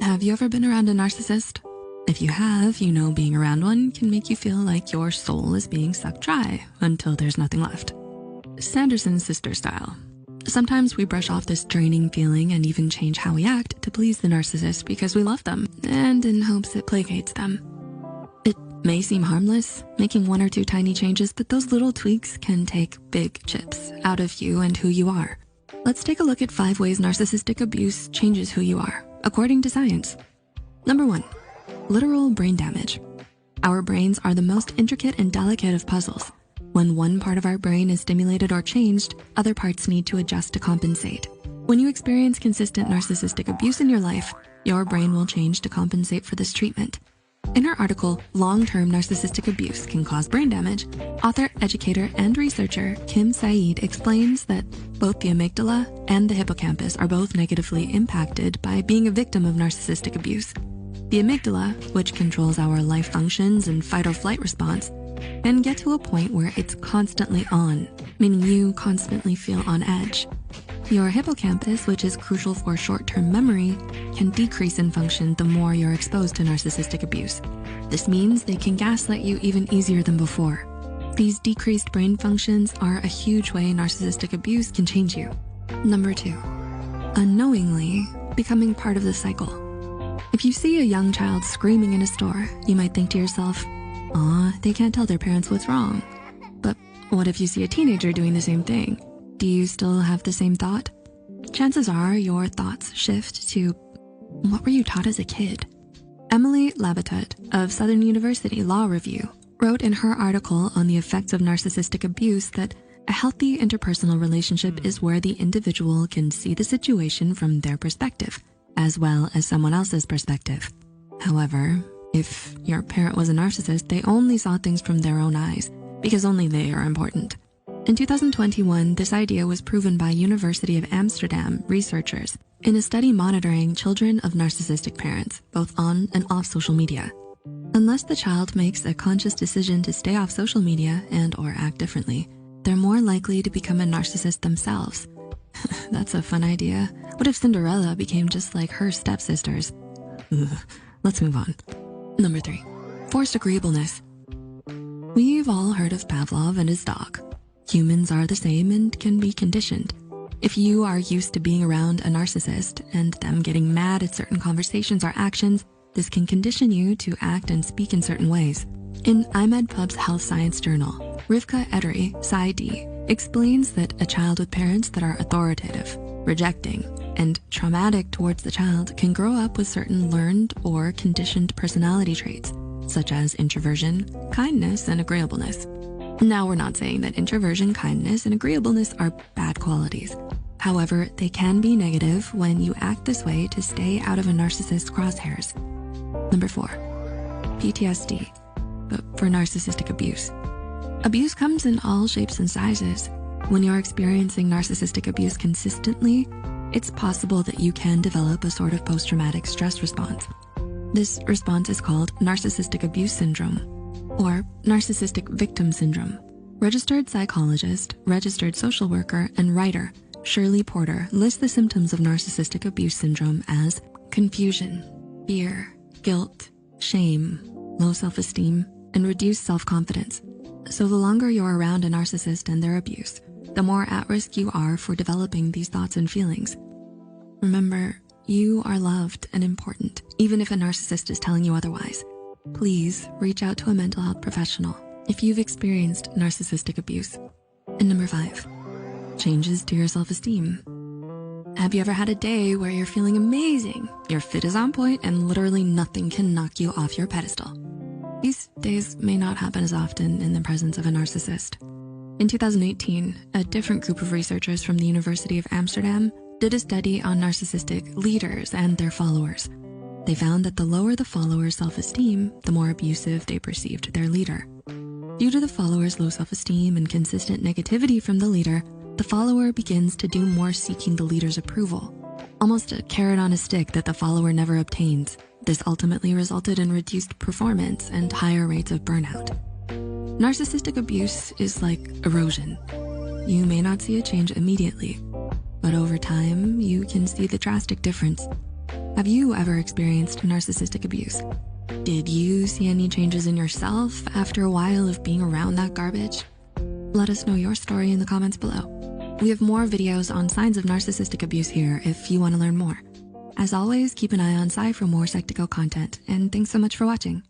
Have you ever been around a narcissist? If you have, you know being around one can make you feel like your soul is being sucked dry until there's nothing left. Sanderson's sister style. Sometimes we brush off this draining feeling and even change how we act to please the narcissist because we love them and in hopes it placates them. It may seem harmless, making 1 or 2 tiny changes, but those little tweaks can take big chips out of you and who you are. Let's take a look at 5 ways narcissistic abuse changes who you are, according to science. Number 1, literal brain damage. Our brains are the most intricate and delicate of puzzles. When one part of our brain is stimulated or changed, other parts need to adjust to compensate. When you experience consistent narcissistic abuse in your life, your brain will change to compensate for this treatment. In her article, Long-Term Narcissistic Abuse Can Cause Brain Damage, author, educator, and researcher Kim Saeed explains that both the amygdala and the hippocampus are both negatively impacted by being a victim of narcissistic abuse. The amygdala, which controls our life functions and fight or flight response, can get to a point where it's constantly on, meaning you constantly feel on edge. Your hippocampus, which is crucial for short-term memory, can decrease in function the more you're exposed to narcissistic abuse. This means they can gaslight you even easier than before. These decreased brain functions are a huge way narcissistic abuse can change you. Number 2, unknowingly becoming part of the cycle. If you see a young child screaming in a store, you might think to yourself, "Aw, they can't tell their parents what's wrong." But what if you see a teenager doing the same thing? Do you still have the same thought? Chances are your thoughts shift to, what were you taught as a kid? Emily Labatut of Southern University Law Review wrote in her article on the effects of narcissistic abuse that a healthy interpersonal relationship is where the individual can see the situation from their perspective, as well as someone else's perspective. However, if your parent was a narcissist, they only saw things from their own eyes because only they are important. In 2021, this idea was proven by University of Amsterdam researchers in a study monitoring children of narcissistic parents, both on and off social media. Unless the child makes a conscious decision to stay off social media and or act differently, they're more likely to become a narcissist themselves. That's a fun idea. What if Cinderella became just like her stepsisters? Let's move on. Number 3, forced agreeableness. We've all heard of Pavlov and his dog. Humans are the same and can be conditioned. If you are used to being around a narcissist and them getting mad at certain conversations or actions, this can condition you to act and speak in certain ways. In IMedPub's Health Science Journal, Rivka Edery, PsyD, explains that a child with parents that are authoritative, rejecting, and traumatic towards the child can grow up with certain learned or conditioned personality traits, such as introversion, kindness, and agreeableness. Now, we're not saying that introversion, kindness, and agreeableness are bad qualities. However, they can be negative when you act this way to stay out of a narcissist's crosshairs. Number 4, PTSD, but for narcissistic abuse. Abuse comes in all shapes and sizes. When you're experiencing narcissistic abuse consistently, it's possible that you can develop a sort of post-traumatic stress response. This response is called narcissistic abuse syndrome, or narcissistic victim syndrome. Registered psychologist, registered social worker, and writer Shirley Porter lists the symptoms of narcissistic abuse syndrome as confusion, fear, guilt, shame, low self-esteem, and reduced self-confidence. So the longer you're around a narcissist and their abuse, the more at risk you are for developing these thoughts and feelings. Remember, you are loved and important, even if a narcissist is telling you otherwise. Please reach out to a mental health professional if you've experienced narcissistic abuse. And number 5, changes to your self-esteem. Have you ever had a day where you're feeling amazing, your fit is on point, and literally nothing can knock you off your pedestal? These days may not happen as often in the presence of a narcissist. In 2018, a different group of researchers from the University of Amsterdam did a study on narcissistic leaders and their followers. They found that the lower the follower's self-esteem, the more abusive they perceived their leader. Due to the follower's low self-esteem and consistent negativity from the leader, the follower begins to do more seeking the leader's approval, almost a carrot on a stick that the follower never obtains. This ultimately resulted in reduced performance and higher rates of burnout. Narcissistic abuse is like erosion. You may not see a change immediately, but over time, you can see the drastic difference. Have you ever experienced narcissistic abuse? Did you see any changes in yourself after a while of being around that garbage? Let us know your story in the comments below. We have more videos on signs of narcissistic abuse here if you want to learn more. As always, keep an eye on Sai for more Psych2Go content, and thanks so much for watching.